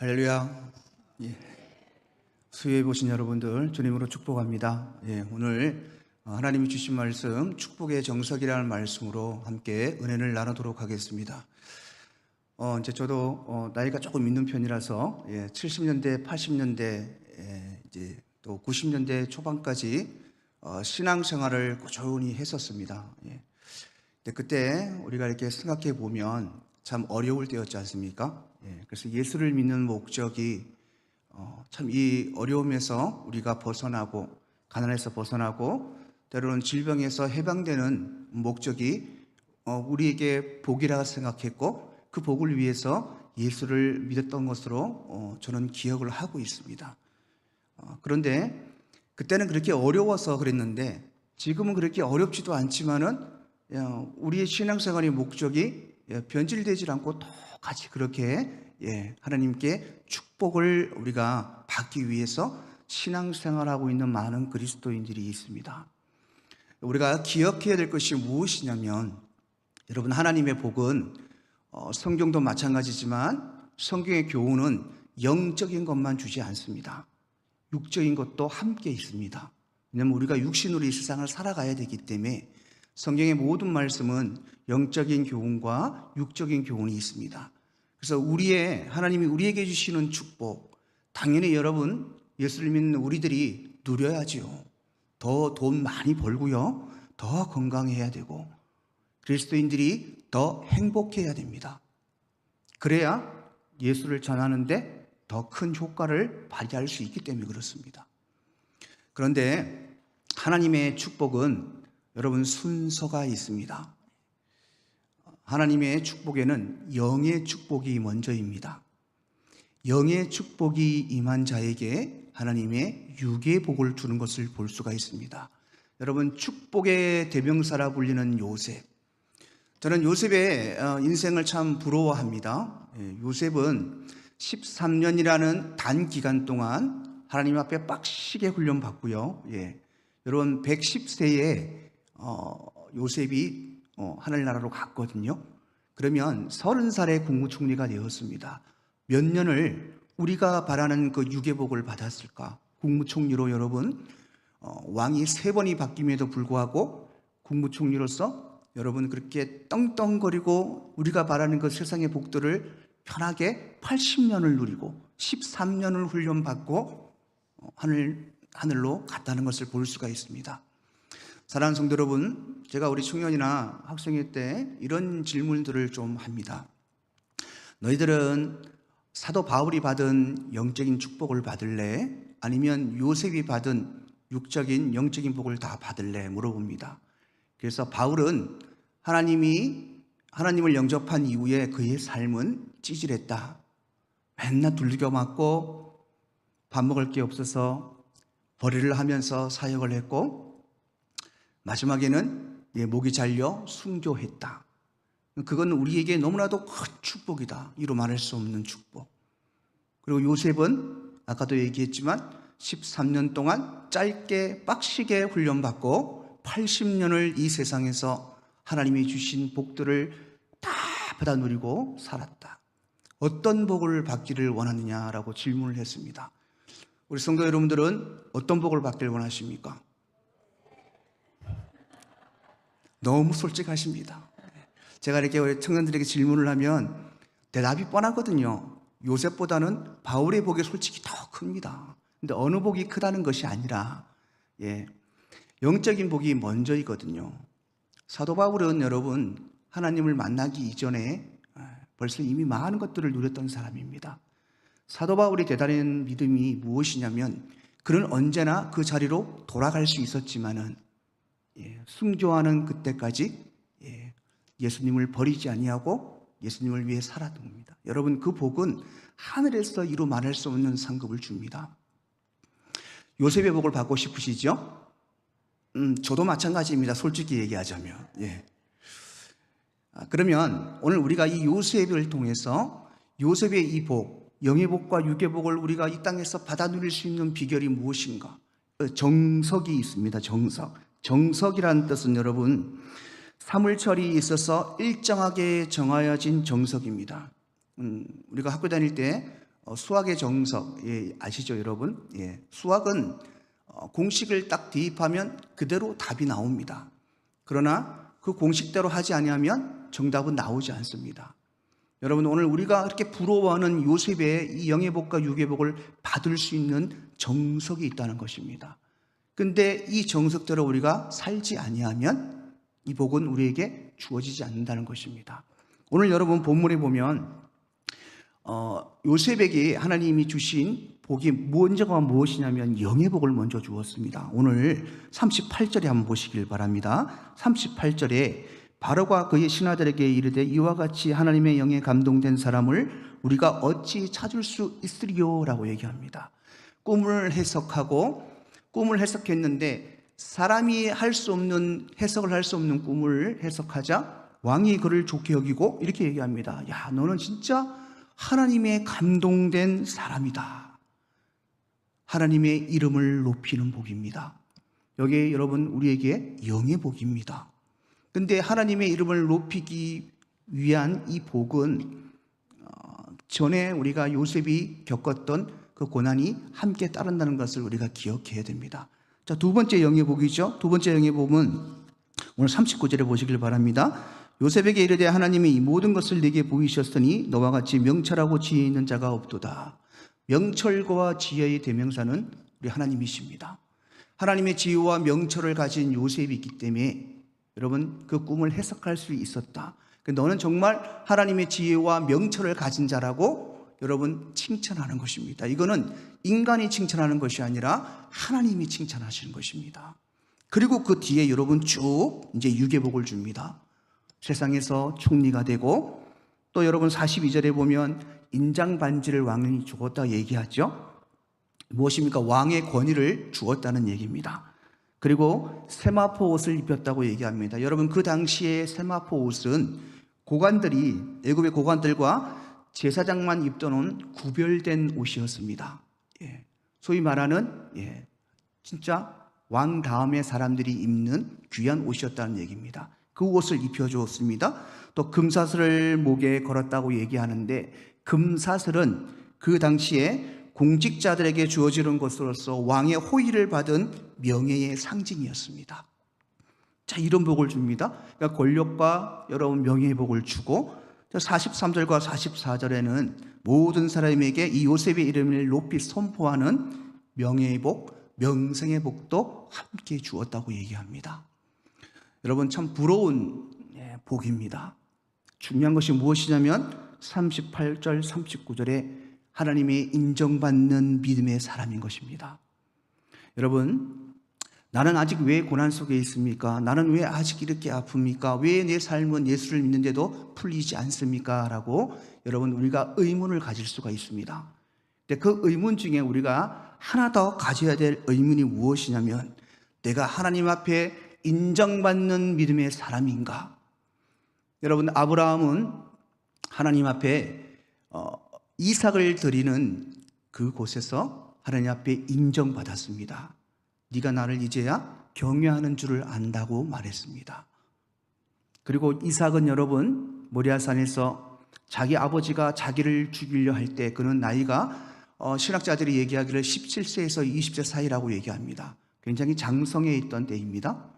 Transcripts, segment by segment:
할렐루야. 예. 수요에 보신 여러분들 주님으로 축복합니다. 오늘 하나님이 주신 말씀 축복의 정석이라는 말씀으로 함께 은혜를 나누도록 하겠습니다. 이제 저도 나이가 조금 있는 편이라서 70년대, 80년대 이제 또 90년대 초반까지 신앙생활을 꾸준히 했었습니다. 근데 그때 우리가 이렇게 생각해 보면 참 어려울 때였지 않습니까? 그래서 예수를 믿는 목적이 참 이 어려움에서 우리가 벗어나고 가난에서 벗어나고 때로는 질병에서 해방되는 목적이 우리에게 복이라 생각했고 그 복을 위해서 예수를 믿었던 것으로 저는 기억을 하고 있습니다. 그런데 그때는 그렇게 어려워서 그랬는데 지금은 그렇게 어렵지도 않지만은 우리의 신앙생활의 목적이 변질되지 않고 똑같이 그렇게 하나님께 축복을 우리가 받기 위해서 신앙생활하고 있는 많은 그리스도인들이 있습니다. 우리가 기억해야 될 것이 무엇이냐면 여러분, 하나님의 복은 성경도 마찬가지지만 성경의 교훈은 영적인 것만 주지 않습니다. 육적인 것도 함께 있습니다. 왜냐하면 우리가 육신으로 이 세상을 살아가야 되기 때문에 성경의 모든 말씀은 영적인 교훈과 육적인 교훈이 있습니다. 그래서 하나님이 우리에게 주시는 축복, 당연히 여러분 예수를 믿는 우리들이 누려야지요. 더 돈 많이 벌고요, 더 건강해야 되고 그리스도인들이 더 행복해야 됩니다. 그래야 예수를 전하는데 더 큰 효과를 발휘할 수 있기 때문에 그렇습니다. 그런데 하나님의 축복은 여러분 순서가 있습니다. 하나님의 축복에는 영의 축복이 먼저입니다. 영의 축복이 임한 자에게 하나님의 육의 복을 주는 것을 볼 수가 있습니다. 여러분, 축복의 대명사라 불리는 요셉, 저는 요셉의 인생을 참 부러워합니다. 요셉은 13년이라는 단기간 동안 하나님 앞에 빡시게 훈련받고요. 여러분, 110세에 요셉이 하늘나라로 갔거든요. 그러면 30살에 국무총리가 되었습니다. 몇 년을 우리가 바라는 그 유계복을 받았을까? 국무총리로 여러분, 왕이 3번이 바뀜에도 불구하고 국무총리로서 여러분 그렇게 떵떵거리고 우리가 바라는 그 세상의 복들을 편하게 80년을 누리고 13년을 훈련받고 하늘로 갔다는 것을 볼 수가 있습니다. 사랑하는 성도 여러분, 제가 우리 청년이나 학생회 때 이런 질문들을 좀 합니다. 너희들은 사도 바울이 받은 영적인 축복을 받을래? 아니면 요셉이 받은 육적인 영적인 복을 다 받을래? 물어봅니다. 그래서 바울은 하나님을 영접한 이후에 그의 삶은 찌질했다. 맨날 두들겨 맞고 밥 먹을 게 없어서 벌이를 하면서 사역을 했고 마지막에는 목이 잘려 순교했다. 그건 우리에게 너무나도 큰 축복이다. 이로 말할 수 없는 축복. 그리고 요셉은 아까도 얘기했지만 13년 동안 짧게 빡시게 훈련받고 80년을 이 세상에서 하나님이 주신 복들을 다 받아 누리고 살았다. 어떤 복을 받기를 원하느냐라고 질문을 했습니다. 우리 성도 여러분들은 어떤 복을 받기를 원하십니까? 너무 솔직하십니다. 제가 이렇게 우리 청년들에게 질문을 하면 대답이 뻔하거든요. 요셉보다는 바울의 복이 솔직히 더 큽니다. 근데 어느 복이 크다는 것이 아니라 영적인 복이 먼저이거든요. 사도 바울은 여러분 하나님을 만나기 이전에 벌써 이미 많은 것들을 누렸던 사람입니다. 사도 바울이 대단한 믿음이 무엇이냐면 그는 언제나 그 자리로 돌아갈 수 있었지만은 순교하는 그때까지 예수님을 버리지 아니하고 예수님을 위해 살았던 겁니다. 여러분, 그 복은 하늘에서 이루 말할 수 없는 상급을 줍니다. 요셉의 복을 받고 싶으시죠? 저도 마찬가지입니다. 솔직히 얘기하자면. 그러면 오늘 우리가 이 요셉을 통해서 요셉의 이 복, 영의 복과 육의 복을 우리가 이 땅에서 받아 누릴 수 있는 비결이 무엇인가? 정석이 있습니다. 정석이라는 뜻은 여러분 사물처리 있어서 일정하게 정하여진 정석입니다. 우리가 학교 다닐 때 수학의 정석, 아시죠 여러분? 수학은 공식을 딱 대입하면 그대로 답이 나옵니다. 그러나 그 공식대로 하지 아니하면 정답은 나오지 않습니다. 여러분, 오늘 우리가 그렇게 부러워하는 요셉의 이 영예복과 유괴복을 받을 수 있는 정석이 있다는 것입니다. 근데 이 정석대로 우리가 살지 아니하면 이 복은 우리에게 주어지지 않는다는 것입니다. 오늘 여러분 본문에 보면 요셉에게 하나님이 주신 복이 먼저가 무엇이냐면 영예복을 먼저 주었습니다. 오늘 38절에 한번 보시길 바랍니다. 38절에 바로가 그의 신하들에게 이르되 이와 같이 하나님의 영에 감동된 사람을 우리가 어찌 찾을 수 있으리요? 라고 얘기합니다. 꿈을 해석했는데 사람이 할 수 없는, 해석을 할 수 없는 꿈을 해석하자 왕이 그를 좋게 여기고 이렇게 얘기합니다. 야, 너는 진짜 하나님의 감동된 사람이다. 하나님의 이름을 높이는 복입니다. 여기에 여러분, 우리에게 영의 복입니다. 근데 하나님의 이름을 높이기 위한 이 복은 전에 우리가 요셉이 겪었던 그 고난이 함께 따른다는 것을 우리가 기억해야 됩니다. 자, 두 번째 영의 복이죠. 두 번째 영의 복은 오늘 39절에 보시길 바랍니다. 요셉에게 이르되 하나님이 이 모든 것을 네게 보이셨으니 너와 같이 명철하고 지혜 있는 자가 없도다. 명철과 지혜의 대명사는 우리 하나님이십니다. 하나님의 지혜와 명철을 가진 요셉이 있기 때문에 여러분, 그 꿈을 해석할 수 있었다. 너는 정말 하나님의 지혜와 명철을 가진 자라고 여러분 칭찬하는 것입니다. 이거는 인간이 칭찬하는 것이 아니라 하나님이 칭찬하시는 것입니다. 그리고 그 뒤에 여러분 쭉 이제 유괴복을 줍니다. 세상에서 총리가 되고, 또 여러분 42절에 보면 인장 반지를 왕이 주었다 얘기하죠. 무엇입니까? 왕의 권위를 주었다는 얘기입니다. 그리고 세마포 옷을 입혔다고 얘기합니다. 여러분, 그 당시에 세마포 옷은 애굽의 고관들과 제사장만 입던 구별된 옷이었습니다. 소위 말하는 진짜 왕 다음에 사람들이 입는 귀한 옷이었다는 얘기입니다. 그 옷을 입혀주었습니다. 또 금사슬을 목에 걸었다고 얘기하는데, 금사슬은 그 당시에 공직자들에게 주어지는 것으로서 왕의 호의를 받은 명예의 상징이었습니다. 자, 이런 복을 줍니다. 그러니까 권력과 여러분 명예의 복을 주고, 43절과 44절에는 모든 사람에게 이 요셉의 이름을 높이 선포하는 명예의 복, 명성의 복도 함께 주었다고 얘기합니다. 여러분, 참 부러운 복입니다. 중요한 것이 무엇이냐면 38절, 39절에 하나님의 인정받는 믿음의 사람인 것입니다. 여러분, 나는 아직 왜 고난 속에 있습니까? 나는 왜 아직 이렇게 아픕니까? 왜 내 삶은 예수를 믿는데도 풀리지 않습니까? 라고 여러분, 우리가 의문을 가질 수가 있습니다. 근데 그 의문 중에 우리가 하나 더 가져야 될 의문이 무엇이냐면, 내가 하나님 앞에 인정받는 믿음의 사람인가? 여러분, 아브라함은 하나님 앞에 이삭을 드리는 그곳에서 하나님 앞에 인정받았습니다. 네가 나를 이제야 경외하는 줄을 안다고 말했습니다. 그리고 이삭은 여러분, 모리아산에서 자기 아버지가 자기를 죽이려 할 때, 그는 나이가 신학자들이 얘기하기를 17세에서 20세 사이라고 얘기합니다. 굉장히 장성해 있던 때입니다.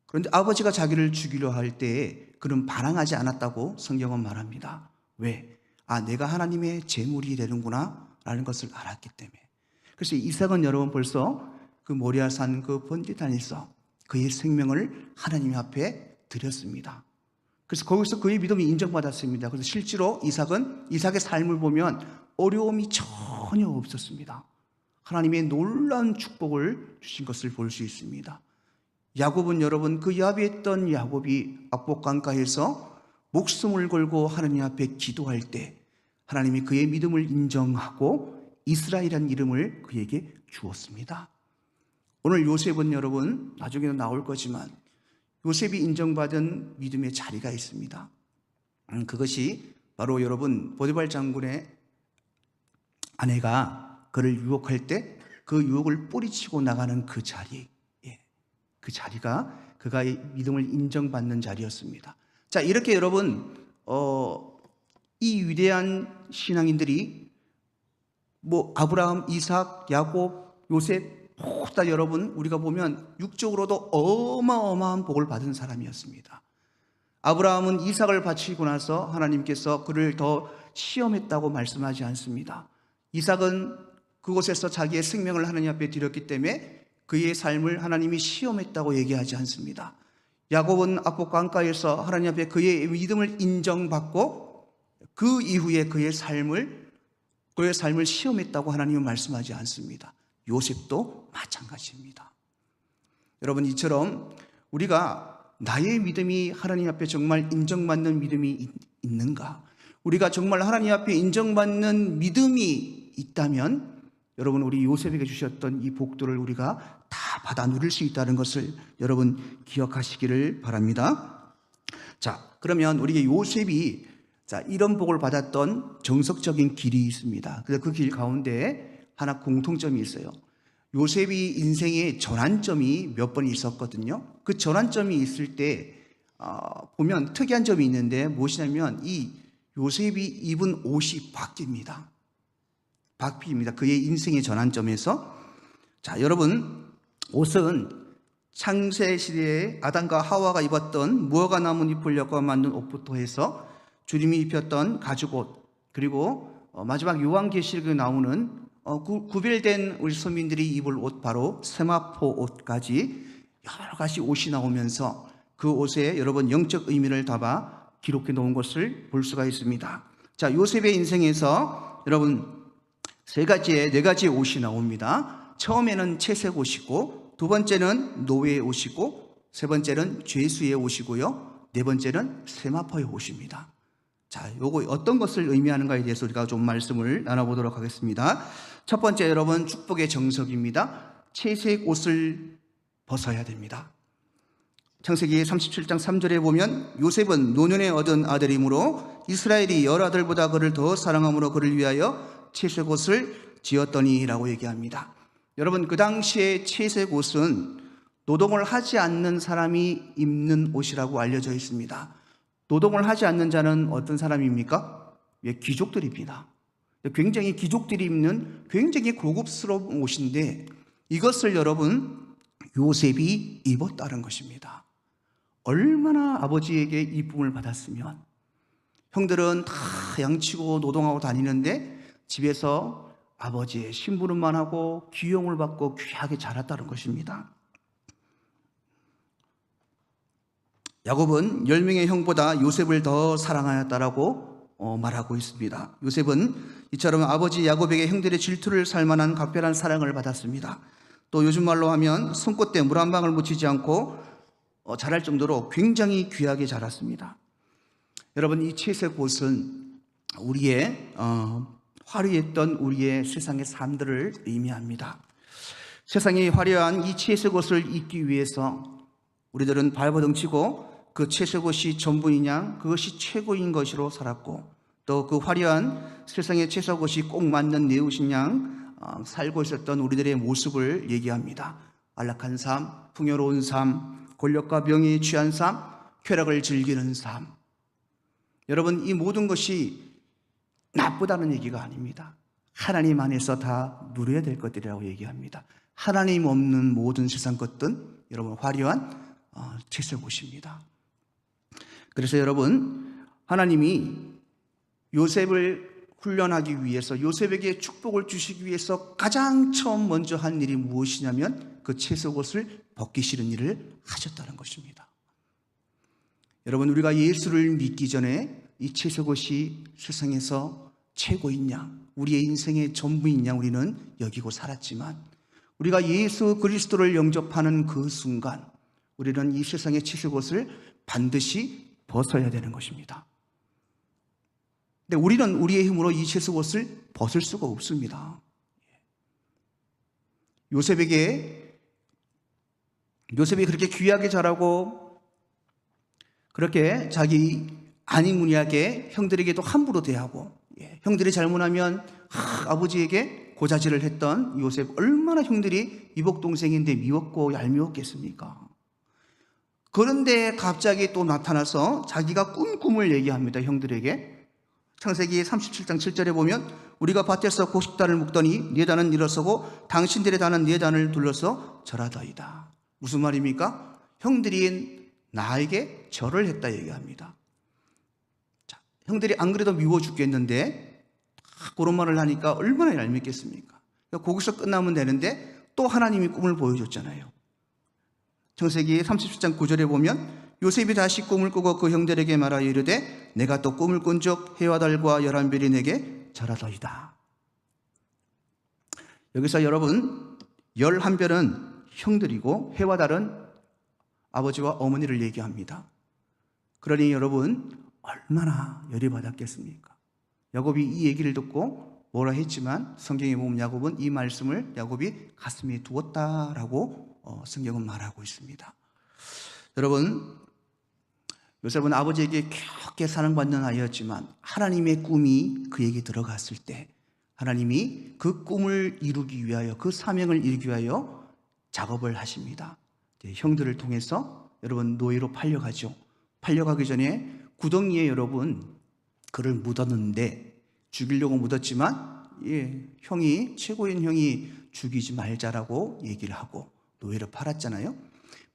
그런데 아버지가 자기를 죽이려 할 때에 그는 반항하지 않았다고 성경은 말합니다. 왜? 내가 하나님의 제물이 되는구나 라는 것을 알았기 때문에. 그래서 이삭은 여러분 벌써 그 모리아산 그 번제단에서 그의 생명을 하나님 앞에 드렸습니다. 그래서 거기서 그의 믿음이 인정받았습니다. 그래서 실제로 이삭의 삶을 보면 어려움이 전혀 없었습니다. 하나님의 놀라운 축복을 주신 것을 볼 수 있습니다. 야곱은 여러분, 그 야비했던 야곱이 악복강가에서 목숨을 걸고 하나님 앞에 기도할 때 하나님이 그의 믿음을 인정하고 이스라엘이라는 이름을 그에게 주었습니다. 오늘 요셉은 여러분, 나중에는 나올 거지만 요셉이 인정받은 믿음의 자리가 있습니다. 그것이 바로 여러분, 보디발 장군의 아내가 그를 유혹할 때 그 유혹을 뿌리치고 나가는 그 자리, 그 자리가 그가 믿음을 인정받는 자리였습니다. 자, 이렇게 여러분 이 위대한 신앙인들이 뭐 아브라함, 이삭, 야곱, 요셉 모두 다 여러분 우리가 보면 육적으로도 어마어마한 복을 받은 사람이었습니다. 아브라함은 이삭을 바치고 나서 하나님께서 그를 더 시험했다고 말씀하지 않습니다. 이삭은 그곳에서 자기의 생명을 하나님 앞에 드렸기 때문에 그의 삶을 하나님이 시험했다고 얘기하지 않습니다. 야곱은 악곡 강가에서 하나님 앞에 그의 믿음을 인정받고 그 이후에 그의 삶을 시험했다고 하나님은 말씀하지 않습니다. 요셉도 마찬가지입니다. 여러분, 이처럼 우리가 나의 믿음이 하나님 앞에 정말 인정받는 믿음이 있는가? 우리가 정말 하나님 앞에 인정받는 믿음이 있다면 여러분, 우리 요셉에게 주셨던 이 복들을 우리가 다 받아 누릴 수 있다는 것을 여러분 기억하시기를 바랍니다. 자, 그러면 우리 요셉이 이런 복을 받았던 정석적인 길이 있습니다. 그래서 그 길 가운데 하나 공통점이 있어요. 요셉이 인생의 전환점이 몇 번 있었거든요. 그 전환점이 있을 때 보면 특이한 점이 있는데 무엇이냐면 이 요셉이 입은 옷이 바뀝니다. 그의 인생의 전환점에서. 자, 여러분, 옷은 창세 시대에 아담과 하와가 입었던 무화과 나무 잎을 엮어 만든 옷부터 해서 주님이 입혔던 가죽옷, 그리고 마지막 요한계시록에 나오는 구별된 우리 서민들이 입을 옷, 바로 세마포 옷까지 여러 가지 옷이 나오면서 그 옷에 여러분 영적 의미를 담아 기록해 놓은 것을 볼 수가 있습니다. 자, 요셉의 인생에서 여러분 네 가지의 옷이 나옵니다. 처음에는 채색 옷이고, 두 번째는 노예의 옷이고, 세 번째는 죄수의 옷이고요, 네 번째는 세마포의 옷입니다. 자, 요거 어떤 것을 의미하는가에 대해서 우리가 좀 말씀을 나눠보도록 하겠습니다. 첫 번째, 여러분, 축복의 정석입니다. 채색 옷을 벗어야 됩니다. 창세기 37장 3절에 보면 요셉은 노년에 얻은 아들이므로 이스라엘이 여러 아들보다 그를 더 사랑함으로 그를 위하여 채색 옷을 지었더니라고 얘기합니다. 여러분, 그 당시에 채색 옷은 노동을 하지 않는 사람이 입는 옷이라고 알려져 있습니다. 노동을 하지 않는 자는 어떤 사람입니까? 귀족들입니다. 굉장히 귀족들이 입는 굉장히 고급스러운 옷인데 이것을 여러분 요셉이 입었다는 것입니다. 얼마나 아버지에게 이쁨을 받았으면. 형들은 다 양치고 노동하고 다니는데 집에서 아버지의 심부름만 하고 귀용을 받고 귀하게 자랐다는 것입니다. 야곱은 10명의 형보다 요셉을 더 사랑하였다라고 말하고 있습니다. 요셉은 이처럼 아버지 야곱에게 형들의 질투를 살 만한 각별한 사랑을 받았습니다. 또 요즘 말로 하면 손꽃대 물 한 방울 묻히지 않고 자랄 정도로 굉장히 귀하게 자랐습니다. 여러분, 이 채색 옷은 우리의 화려했던 우리의 세상의 삶들을 의미합니다. 세상이 화려한 이 채색 옷을 입기 위해서 우리들은 발버둥치고 그 채색 옷이 전부이냐, 그것이 최고인 것으로 살았고, 또 그 화려한 세상의 채색 옷이 꼭 맞는 내 옷인 양 살고 있었던 우리들의 모습을 얘기합니다. 안락한 삶, 풍요로운 삶, 권력과 명예에 취한 삶, 쾌락을 즐기는 삶. 여러분, 이 모든 것이 나쁘다는 얘기가 아닙니다. 하나님 안에서 다 누려야 될 것들이라고 얘기합니다. 하나님 없는 모든 세상 것들은 여러분 화려한 채색 옷입니다. 그래서 여러분, 하나님이 요셉을 훈련하기 위해서, 요셉에게 축복을 주시기 위해서 가장 처음 먼저 한 일이 무엇이냐면 그 채색 옷을 벗기시는 일을 하셨다는 것입니다. 여러분, 우리가 예수를 믿기 전에 이 채색 옷이 세상에서 최고인 양, 우리의 인생의 전부인 양 우리는 여기고 살았지만, 우리가 예수 그리스도를 영접하는 그 순간 우리는 이 세상의 채색 옷을 반드시 벗어야 되는 것입니다. 근데 우리는 우리의 힘으로 이 채색 옷을 벗을 수가 없습니다. 요셉이 그렇게 귀하게 자라고 그렇게 자기 아니무니하게 형들에게도 함부로 대하고, 형들이 잘못하면 아버지에게 고자질을 했던 요셉, 얼마나 형들이 이복 동생인데 미웠고 얄미웠겠습니까? 그런데 갑자기 또 나타나서 자기가 꾼 꿈을 얘기합니다. 형들에게. 창세기 37장 7절에 보면 우리가 밭에서 곡식단을 묶더니 네 단은 일어서고 당신들의 단은 네 단을 둘러서 절하더이다. 무슨 말입니까? 형들이 나에게 절을 했다 얘기합니다. 자, 형들이 안 그래도 미워 죽겠는데 그런 말을 하니까 얼마나 얄밉겠습니까? 거기서 끝나면 되는데 또 하나님이 꿈을 보여줬잖아요. 창세기 37장 9절에 보면 요셉이 다시 꿈을 꾸고 그 형들에게 말하여 이르되 내가 또 꿈을 꾼적 해와 달과 11별이 내게 절하더이다. 여기서 여러분 11별은 형들이고 해와 달은 아버지와 어머니를 얘기합니다. 그러니 여러분 얼마나 열이 받았겠습니까? 야곱이 이 얘기를 듣고 뭐라 했지만 성경에 보면 야곱은 이 말씀을 야곱이 가슴에 두었다라고 성경은 말하고 있습니다. 여러분, 요셉은 아버지에게 그렇게 사랑받는 아이였지만 하나님의 꿈이 그에게 들어갔을 때 하나님이 그 꿈을 이루기 위하여, 그 사명을 이루기 위하여 작업을 하십니다. 형들을 통해서 여러분 노예로 팔려가죠. 팔려가기 전에 구덩이에 여러분 그를 묻었는데 죽이려고 묻었지만 형이, 최고인 형이 죽이지 말자라고 얘기를 하고 노예로 팔았잖아요.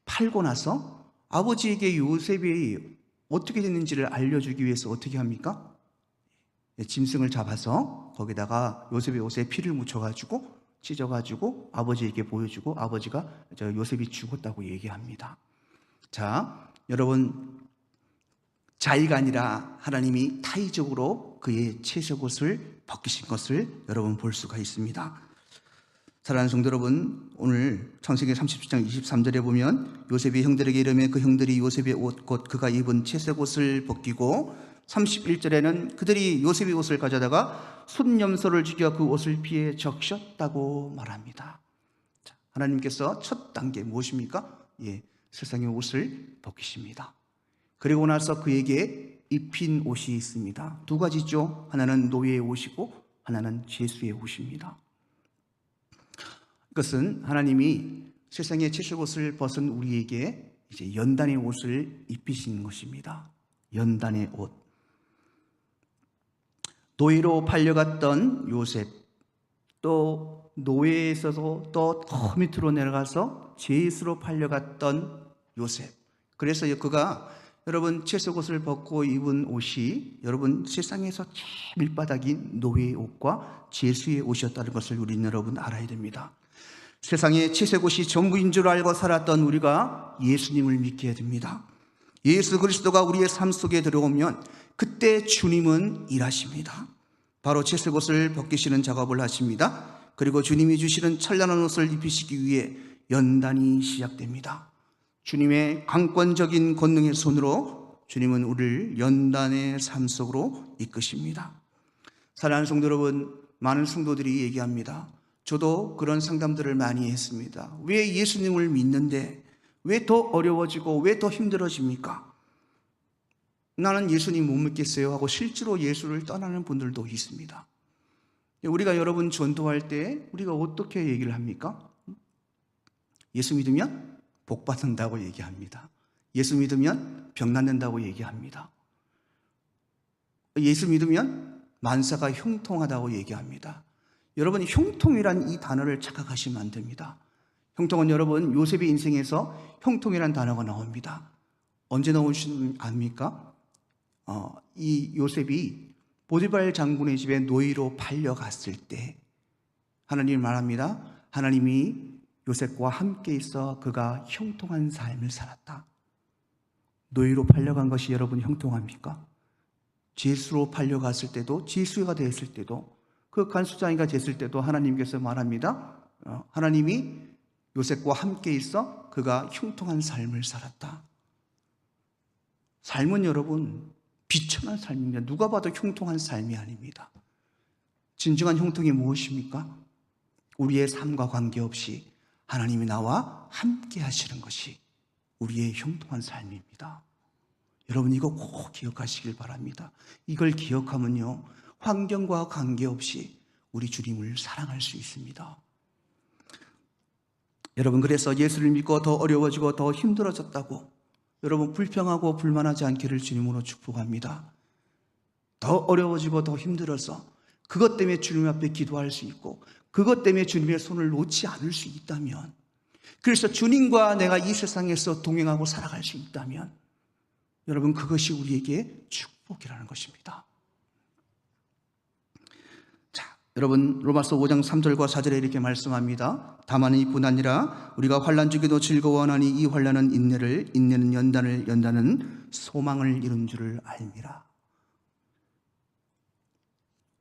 팔고 나서 아버지에게 요셉이 어떻게 됐는지를 알려주기 위해서 어떻게 합니까? 짐승을 잡아서 거기다가 요셉의 옷에 피를 묻혀가지고 찢어가지고 아버지에게 보여주고 아버지가 요셉이 죽었다고 얘기합니다. 자, 여러분 자의가 아니라 하나님이 타의적으로 그의 채색옷을 벗기신 것을 여러분 볼 수가 있습니다. 사랑하는 성도 여러분, 오늘 창세기 37장 23절에 보면 요셉이 형들에게 이르매 그 형들이 요셉의 옷 곧 그가 입은 채색옷을 벗기고 31절에는 그들이 요셉의 옷을 가져다가 숫염소를 죽여 그 옷을 피에 적셨다고 말합니다. 자, 하나님께서 첫 단계 무엇입니까? 세상의 옷을 벗기십니다. 그리고 나서 그에게 입힌 옷이 있습니다. 두 가지죠. 하나는 노예의 옷이고 하나는 제수의 옷입니다. 이것은 하나님이 세상의 채색옷을 벗은 우리에게 이제 연단의 옷을 입히신 것입니다. 연단의 옷. 노예로 팔려갔던 요셉, 또 노예에서도 또 밑으로 내려가서 제수로 팔려갔던 요셉. 그래서 그가 여러분 채색옷을 벗고 입은 옷이 여러분 세상에서 제일 밑바닥인 노예의 옷과 제수의 옷이었다는 것을 우리는 여러분 알아야 됩니다. 세상에 채색옷이 전부인 줄 알고 살았던 우리가 예수님을 믿게 됩니다. 예수 그리스도가 우리의 삶 속에 들어오면 그때 주님은 일하십니다. 바로 채색옷을 벗기시는 작업을 하십니다. 그리고 주님이 주시는 찬란한 옷을 입히시기 위해 연단이 시작됩니다. 주님의 강권적인 권능의 손으로 주님은 우리를 연단의 삶 속으로 이끄십니다. 사랑하는 성도 여러분, 많은 성도들이 얘기합니다. 저도 그런 상담들을 많이 했습니다. 왜 예수님을 믿는데 왜 더 어려워지고 왜 더 힘들어집니까? 나는 예수님 못 믿겠어요 하고 실제로 예수를 떠나는 분들도 있습니다. 우리가 여러분 전도할 때 우리가 어떻게 얘기를 합니까? 예수 믿으면 복 받는다고 얘기합니다. 예수 믿으면 병 낫는다고 얘기합니다. 예수 믿으면 만사가 형통하다고 얘기합니다. 여러분 형통이란 이 단어를 착각하시면 안 됩니다. 형통은 여러분 요셉의 인생에서 형통이란 단어가 나옵니다. 언제 나오신 압니까? 이 요셉이 보디발 장군의 집에 노예로 팔려갔을 때 하나님이 말합니다. 하나님이 요셉과 함께 있어 그가 형통한 삶을 살았다. 노예로 팔려간 것이 여러분 형통합니까? 제수로 팔려갔을 때도, 제수가 되었을 때도, 그 간수장이가 됐을 때도 하나님께서 말합니다. 하나님이 요셉과 함께 있어 그가 형통한 삶을 살았다. 삶은 여러분 비천한 삶입니다. 누가 봐도 형통한 삶이 아닙니다. 진정한 형통이 무엇입니까? 우리의 삶과 관계없이 하나님이 나와 함께 하시는 것이 우리의 형통한 삶입니다. 여러분 이거 꼭 기억하시길 바랍니다. 이걸 기억하면요 환경과 관계없이 우리 주님을 사랑할 수 있습니다. 여러분 그래서 예수를 믿고 더 어려워지고 더 힘들어졌다고 여러분 불평하고 불만하지 않기를 주님으로 축복합니다. 더 어려워지고 더 힘들어서 그것 때문에 주님 앞에 기도할 수 있고 그것 때문에 주님의 손을 놓지 않을 수 있다면, 그래서 주님과 내가 이 세상에서 동행하고 살아갈 수 있다면 여러분, 그것이 우리에게 축복이라는 것입니다. 자, 여러분, 로마서 5장 3절과 4절에 이렇게 말씀합니다. 다만 이뿐 아니라 우리가 환난 중에도 즐거워하나니 이 환난은 인내를, 인내는 연단을, 연단은 소망을 이룬 줄을 알미라.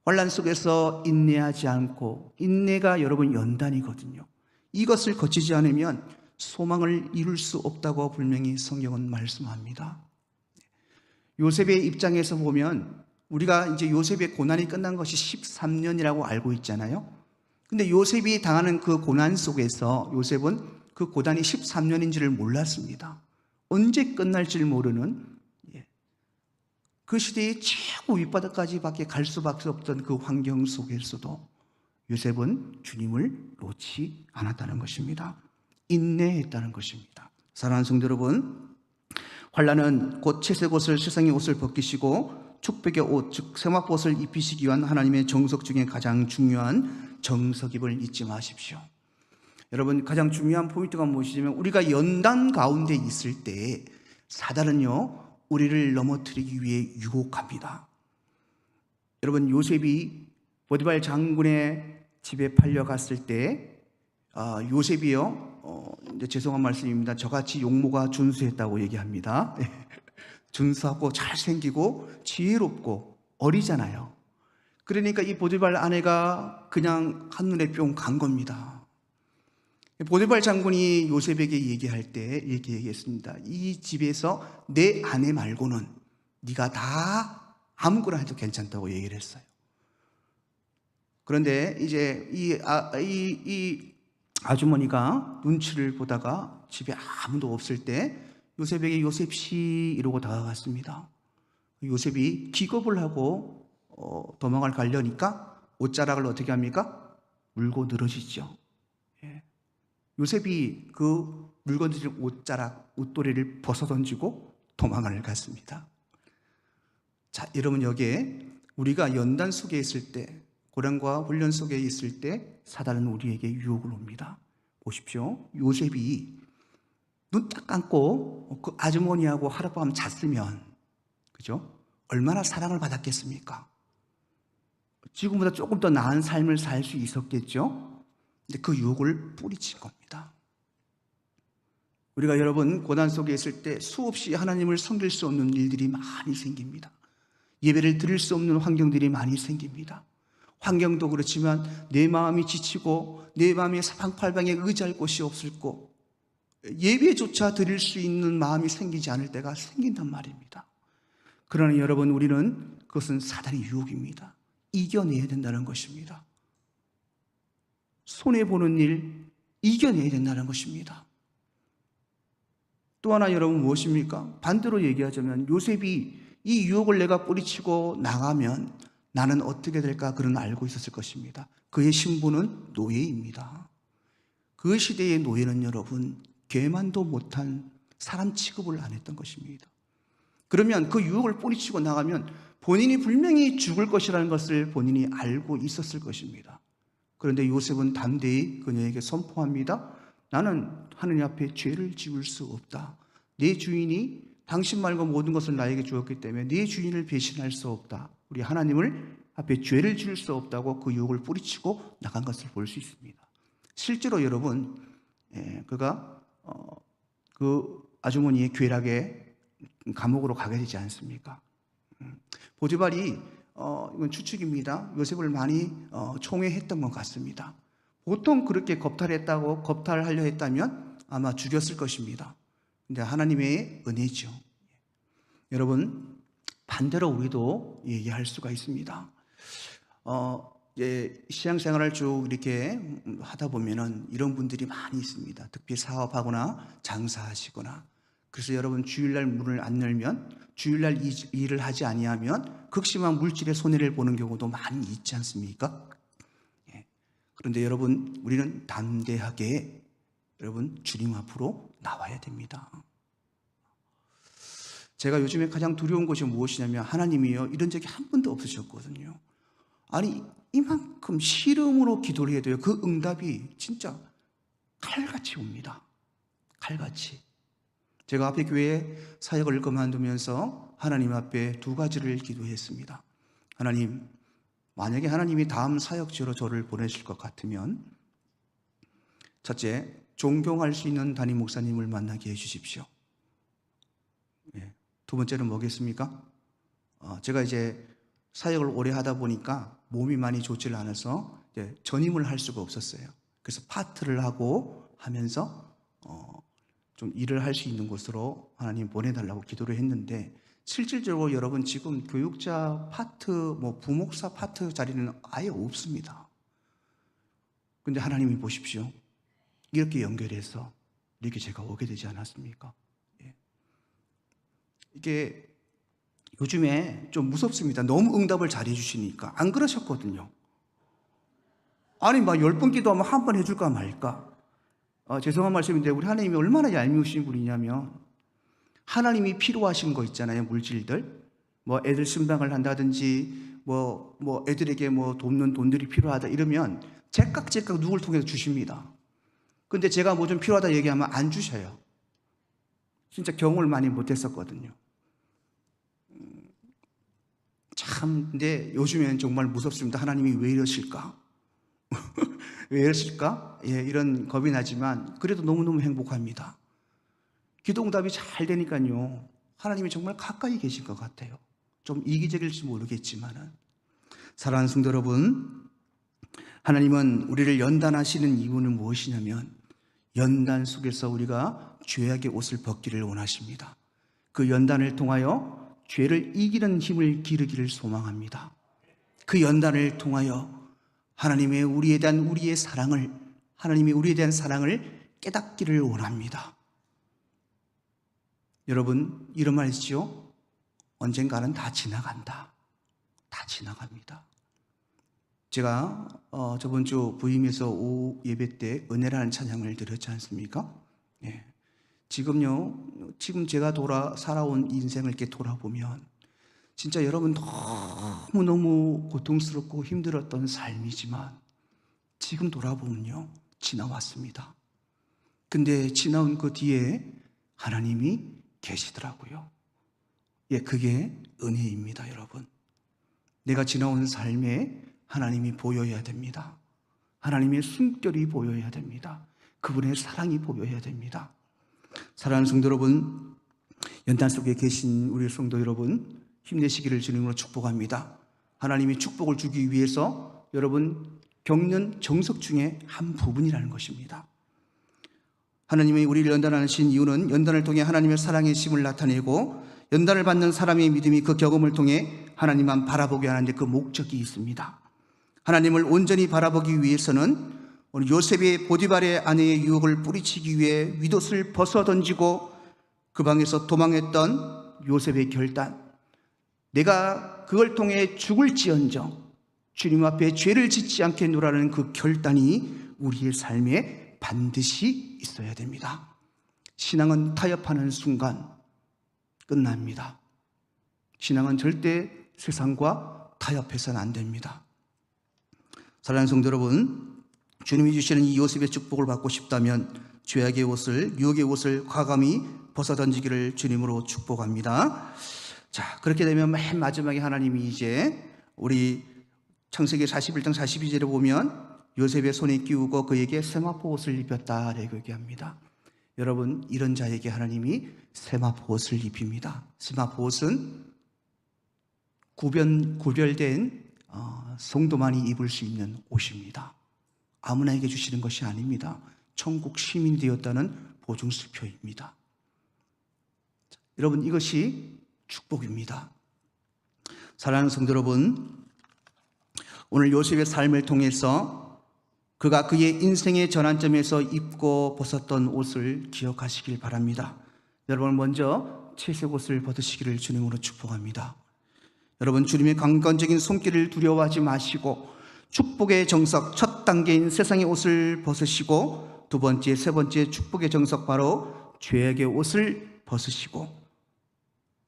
환난 속에서 인내하지 않고, 인내가 여러분 연단이거든요. 이것을 거치지 않으면 소망을 이룰 수 없다고 분명히 성경은 말씀합니다. 요셉의 입장에서 보면, 우리가 이제 요셉의 고난이 끝난 것이 13년이라고 알고 있잖아요. 근데 요셉이 당하는 그 고난 속에서 요셉은 그 고난이 13년인지를 몰랐습니다. 언제 끝날지를 모르는, 그 시대의 최고 윗바닥까지 밖에 갈 수밖에 없던 그 환경 속에서도 요셉은 주님을 놓지 않았다는 것입니다. 인내했다는 것입니다. 사랑하는 성도 여러분, 환난은 곧 채색 옷을, 세상의 옷을 벗기시고 축복의 옷, 즉 세마포옷을 입히시기 위한 하나님의 정석 중에 가장 중요한 정석임을 잊지 마십시오. 여러분, 가장 중요한 포인트가 무엇이냐면, 우리가 연단 가운데 있을 때 사단은요, 우리를 넘어뜨리기 위해 유혹합니다. 여러분, 요셉이 보디발 장군의 집에 팔려갔을 때 요셉이요, 이제 죄송한 말씀입니다. 저같이 용모가 준수했다고 얘기합니다. 준수하고 잘생기고 지혜롭고 어리잖아요. 그러니까 이 보디발 아내가 그냥 한눈에 뿅 간 겁니다. 보디발 장군이 요셉에게 얘기할 때 이렇게 얘기했습니다. 이 집에서 내 아내 말고는 네가 다 아무거나 해도 괜찮다고 얘기를 했어요. 그런데 이제 이 아주머니가 눈치를 보다가 집에 아무도 없을 때 요셉에게 요셉씨 이러고 다가갔습니다. 요셉이 기겁을 하고 도망을 가려니까 옷자락을 어떻게 합니까? 물고 늘어지죠. 요셉이 그 물건들인 옷자락, 옷도리를 벗어던지고 도망을 갔습니다. 자, 여러분, 여기에 우리가 연단 속에 있을 때, 고난과 훈련 속에 있을 때 사단은 우리에게 유혹을 옵니다. 보십시오. 요셉이 눈 딱 감고 그 아주머니하고 하룻밤 잤으면, 그죠? 얼마나 사랑을 받았겠습니까? 지금보다 조금 더 나은 삶을 살 수 있었겠죠? 근데 그 유혹을 뿌리친 겁니다. 우리가 여러분, 고난 속에 있을 때 수없이 하나님을 섬길 수 없는 일들이 많이 생깁니다. 예배를 드릴 수 없는 환경들이 많이 생깁니다. 환경도 그렇지만 내 마음이 지치고 내 마음이 사방팔방에 의지할 곳이 없을 거, 예배조차 드릴 수 있는 마음이 생기지 않을 때가 생긴단 말입니다. 그러나 여러분, 우리는 그것은 사단의 유혹입니다. 이겨내야 된다는 것입니다. 손해보는 일 이겨내야 된다는 것입니다. 또 하나 여러분, 무엇입니까? 반대로 얘기하자면 요셉이 이 유혹을 내가 뿌리치고 나가면 나는 어떻게 될까, 그는 알고 있었을 것입니다. 그의 신분은 노예입니다. 그 시대의 노예는 여러분, 개만도 못한 사람 취급을 안 했던 것입니다. 그러면 그 유혹을 뿌리치고 나가면 본인이 분명히 죽을 것이라는 것을 본인이 알고 있었을 것입니다. 그런데 요셉은 담대히 그녀에게 선포합니다. 나는 하느님 앞에 죄를 지을 수 없다. 내 주인이 당신 말고 모든 것을 나에게 주었기 때문에 내 주인을 배신할 수 없다. 우리 하나님을 앞에 죄를 지을 수 없다고 그 유혹을 뿌리치고 나간 것을 볼 수 있습니다. 실제로 여러분, 그가 그 아주머니의 궤락에 감옥으로 가게 되지 않습니까? 보디발이 이건 추측입니다. 요셉을 많이 총애했던 것 같습니다. 보통 그렇게 겁탈하려 했다면 아마 죽였을 것입니다. 근데 하나님의 은혜죠. 여러분, 반대로 우리도 얘기할 수가 있습니다. 신앙생활을 쭉 이렇게 하다 보면은 이런 분들이 많이 있습니다. 특히 사업하거나 장사하시거나. 그래서 여러분, 주일날 문을 안 열면, 주일날 일을 하지 아니하면 극심한 물질의 손해를 보는 경우도 많이 있지 않습니까? 그런데 여러분, 우리는 담대하게 여러분 주님 앞으로 나와야 됩니다. 제가 요즘에 가장 두려운 것이 무엇이냐면, 하나님이요, 이런 적이 한 번도 없으셨거든요. 아니 이만큼 시름으로 기도를 해도요, 그 응답이 진짜 칼같이 옵니다. 칼같이. 제가 앞에 교회 사역을 그만두면서 하나님 앞에 두 가지를 기도했습니다. 하나님, 만약에 하나님이 다음 사역지로 저를 보내실 것 같으면 첫째, 존경할 수 있는 담임 목사님을 만나게 해주십시오. 두 번째는 뭐겠습니까? 제가 이제 사역을 오래 하다 보니까 몸이 많이 좋지 않아서 전임을 할 수가 없었어요. 그래서 파트를 하고 하면서 좀 일을 할 수 있는 곳으로 하나님 보내달라고 기도를 했는데, 실질적으로 여러분 지금 교육자 파트, 부목사 파트 자리는 아예 없습니다. 근데 하나님이 보십시오. 이렇게 연결해서 이렇게 제가 오게 되지 않았습니까? 이게 요즘에 좀 무섭습니다. 너무 응답을 잘해 주시니까. 안 그러셨거든요. 아니 막 10번 기도하면 한 번 해줄까 말까. 죄송한 말씀인데 우리 하나님이 얼마나 얄미우신 분이냐면, 하나님이 필요하신 거 있잖아요. 물질들, 애들 신방을 한다든지 애들에게 돕는 돈들이 필요하다 이러면 제깍 누굴 통해서 주십니다. 근데 제가 뭐 좀 필요하다 얘기하면 안 주셔요. 진짜 경험을 많이 못했었거든요. 참, 근데 요즘엔 정말 무섭습니다. 하나님이 왜 이러실까? 왜 이러실까? 이런 겁이 나지만 그래도 너무너무 행복합니다. 기도응답이 잘 되니까요, 하나님이 정말 가까이 계신 것 같아요. 좀 이기적일지 모르겠지만은. 사랑하는 성도 여러분, 하나님은 우리를 연단하시는 이유는 무엇이냐면, 연단 속에서 우리가 죄악의 옷을 벗기를 원하십니다. 그 연단을 통하여 죄를 이기는 힘을 기르기를 소망합니다. 그 연단을 통하여 하나님의 우리에 대한 하나님이 우리에 대한 사랑을 깨닫기를 원합니다. 여러분, 이런 말 있죠? 언젠가는 다 지나간다. 다 지나갑니다. 제가 저번 주 부임에서 오후 예배 때 은혜라는 찬양을 드렸지 않습니까? 지금 제가 살아온 인생을 이렇게 돌아보면 진짜 여러분 너무너무 고통스럽고 힘들었던 삶이지만 지금 돌아보면요, 지나왔습니다. 근데 지나온 그 뒤에 하나님이 계시더라고요. 그게 은혜입니다, 여러분. 내가 지나온 삶에 하나님이 보여야 됩니다. 하나님의 숨결이 보여야 됩니다. 그분의 사랑이 보여야 됩니다. 사랑하는 성도 여러분, 연단 속에 계신 우리 성도 여러분, 힘내시기를 주님으로 축복합니다. 하나님이 축복을 주기 위해서 여러분 겪는 정석 중에 한 부분이라는 것입니다. 하나님이 우리를 연단하신 이유는 연단을 통해 하나님의 사랑의 심을 나타내고, 연단을 받는 사람의 믿음이 그 경험을 통해 하나님만 바라보게 하는데 그 목적이 있습니다. 하나님을 온전히 바라보기 위해서는 우리 요셉의 보디발의 아내의 유혹을 뿌리치기 위해 윗옷을 벗어던지고 그 방에서 도망했던 요셉의 결단, 내가 그걸 통해 죽을지언정 주님 앞에 죄를 짓지 않겠노라는 그 결단이 우리의 삶에 반드시 있어야 됩니다. 신앙은 타협하는 순간 끝납니다. 신앙은 절대 세상과 타협해서는 안 됩니다. 사랑하는 성도 여러분, 주님이 주시는 이 요셉의 축복을 받고 싶다면 죄악의 옷을, 유혹의 옷을 과감히 벗어던지기를 주님으로 축복합니다. 자, 그렇게 되면 맨 마지막에 하나님이 이제 우리 창세기 41장 42절에 보면 요셉의 손에 끼우고 그에게 세마포 옷을 입혔다 라고 얘기합니다. 여러분, 이런 자에게 하나님이 세마포 옷을 입힙니다. 세마포 옷은 구별된 성도만이 입을 수 있는 옷입니다. 아무나에게 주시는 것이 아닙니다. 천국 시민이 되었다는 보증수표입니다. 여러분, 이것이 축복입니다. 사랑하는 성도 여러분, 오늘 요셉의 삶을 통해서 그가 그의 인생의 전환점에서 입고 벗었던 옷을 기억하시길 바랍니다. 여러분, 먼저 채색 옷을 벗으시기를 주님으로 축복합니다. 여러분, 주님의 강건적인 손길을 두려워하지 마시고 축복의 정석 첫 단계인 세상의 옷을 벗으시고, 두 번째, 세 번째 축복의 정석 바로 죄악의 옷을 벗으시고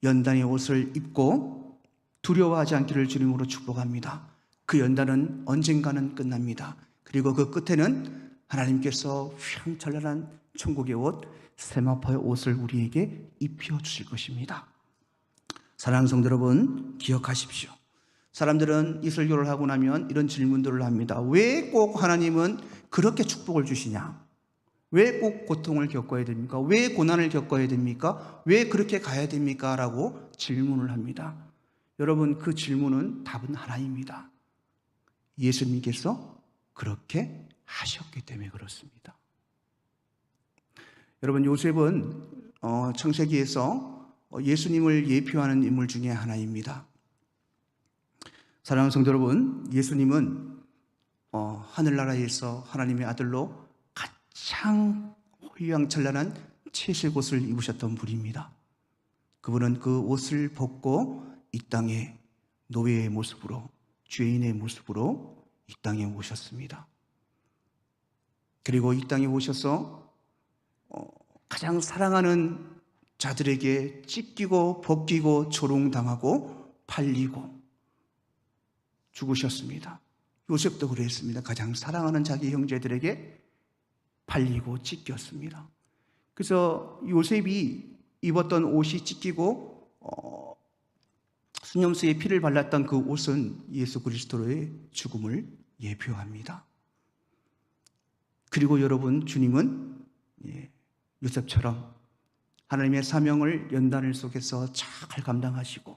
연단의 옷을 입고 두려워하지 않기를 주님으로 축복합니다. 그 연단은 언젠가는 끝납니다. 그리고 그 끝에는 하나님께서 휘황찬란한 천국의 옷, 세마포의 옷을 우리에게 입혀주실 것입니다. 사랑하는 성도 여러분, 기억하십시오. 사람들은 이 설교를 하고 나면 이런 질문들을 합니다. 왜 꼭 하나님은 그렇게 축복을 주시냐? 왜 꼭 고통을 겪어야 됩니까? 왜 고난을 겪어야 됩니까? 왜 그렇게 가야 됩니까? 라고 질문을 합니다. 여러분, 그 질문은 답은 하나입니다. 예수님께서 그렇게 하셨기 때문에 그렇습니다. 여러분, 요셉은 창세기에서 예수님을 예표하는 인물 중에 하나입니다. 사랑하는 성도 여러분, 예수님은 하늘나라에서 하나님의 아들로 가장 휘황찬란한 채색옷을 입으셨던 분입니다. 그분은 그 옷을 벗고 이 땅에 노예의 모습으로, 죄인의 모습으로 이 땅에 오셨습니다. 그리고 이 땅에 오셔서 가장 사랑하는 자들에게 찢기고 벗기고 조롱당하고 팔리고 죽으셨습니다. 요셉도 그랬습니다. 가장 사랑하는 자기 형제들에게 팔리고 찢겼습니다. 그래서 요셉이 입었던 옷이 찢기고 수염수에 피를 발랐던 그 옷은 예수 그리스도의 죽음을 예표합니다. 그리고 여러분, 주님은 요셉처럼 하나님의 사명을 연단을 속에서 잘 감당하시고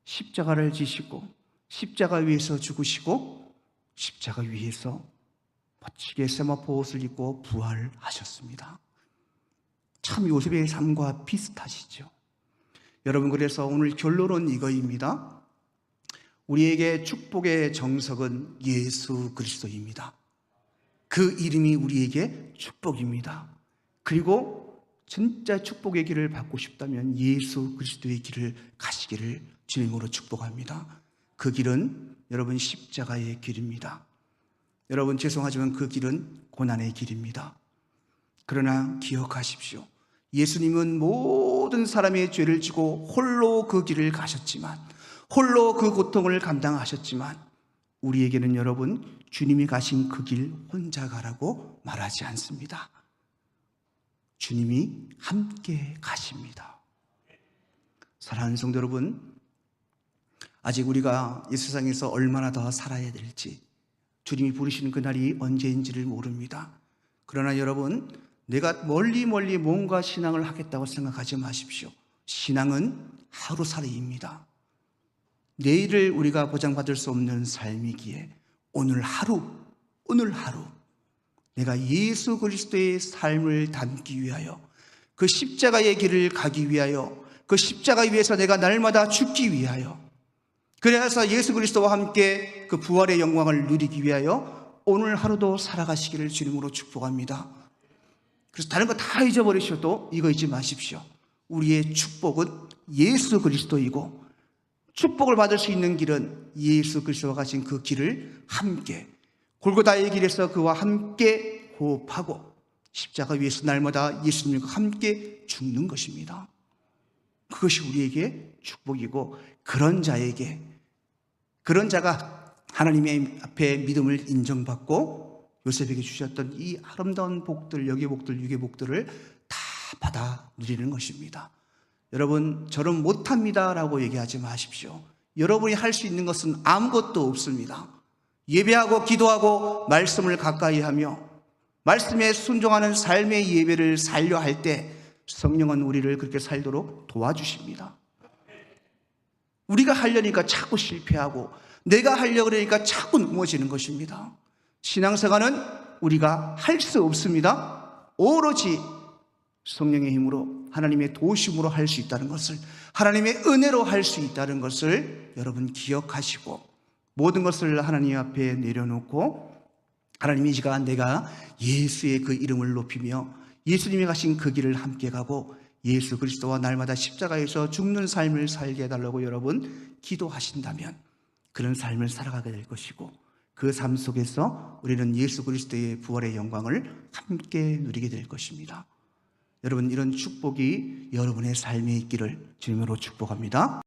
십자가를 지시고 십자가 위에서 죽으시고 십자가 위에서 멋지게 세마포 옷을 입고 부활하셨습니다. 참 요셉의 삶과 비슷하시죠. 여러분, 그래서 오늘 결론은 이거입니다. 우리에게 축복의 정석은 예수 그리스도입니다. 그 이름이 우리에게 축복입니다. 그리고 진짜 축복의 길을 받고 싶다면 예수 그리스도의 길을 가시기를 주님으로 축복합니다. 그 길은 여러분 십자가의 길입니다. 여러분, 죄송하지만 그 길은 고난의 길입니다. 그러나 기억하십시오. 예수님은 모든 사람의 죄를 지고 홀로 그 길을 가셨지만, 홀로 그 고통을 감당하셨지만, 우리에게는 여러분, 주님이 가신 그 길 혼자 가라고 말하지 않습니다. 주님이 함께 가십니다. 사랑하는 성도 여러분, 아직 우리가 이 세상에서 얼마나 더 살아야 될지, 주님이 부르시는 그날이 언제인지를 모릅니다. 그러나 여러분, 내가 멀리 뭔가 신앙을 하겠다고 생각하지 마십시오. 신앙은 하루살이입니다. 내일을 우리가 보장받을 수 없는 삶이기에 오늘 하루 내가 예수 그리스도의 삶을 담기 위하여, 그 십자가의 길을 가기 위하여, 그 십자가 위에서 내가 날마다 죽기 위하여, 그래서 예수 그리스도와 함께 그 부활의 영광을 누리기 위하여 오늘 하루도 살아가시기를 주님으로 축복합니다. 그래서 다른 거 다 잊어버리셔도 이거 잊지 마십시오. 우리의 축복은 예수 그리스도이고, 축복을 받을 수 있는 길은 예수 그리스도가 가신 그 길을 함께, 골고다의 길에서 그와 함께 호흡하고 십자가 위에서 날마다 예수님과 함께 죽는 것입니다. 그것이 우리에게 축복이고, 그런 자가 하나님의 앞에 믿음을 인정받고 요셉에게 주셨던 이 아름다운 복들, 여기 복들, 유괴 복들을 다 받아 누리는 것입니다. 여러분, 저는 못합니다 라고 얘기하지 마십시오. 여러분이 할 수 있는 것은 아무것도 없습니다. 예배하고 기도하고 말씀을 가까이 하며 말씀에 순종하는 삶의 예배를 살려 할 때 성령은 우리를 그렇게 살도록 도와주십니다. 우리가 하려니까 자꾸 실패하고 내가 하려고 그러니까 자꾸 넘어지는 것입니다. 신앙생활은 우리가 할 수 없습니다. 오로지 성령의 힘으로, 하나님의 도우심으로 할 수 있다는 것을, 하나님의 은혜로 할 수 있다는 것을 여러분 기억하시고, 모든 것을 하나님 앞에 내려놓고 하나님, 이 시간 내가 예수의 그 이름을 높이며 예수님이 가신 그 길을 함께 가고 예수 그리스도와 날마다 십자가에서 죽는 삶을 살게 해달라고 여러분 기도하신다면 그런 삶을 살아가게 될 것이고, 그 삶 속에서 우리는 예수 그리스도의 부활의 영광을 함께 누리게 될 것입니다. 여러분, 이런 축복이 여러분의 삶에 있기를 주님으로 축복합니다.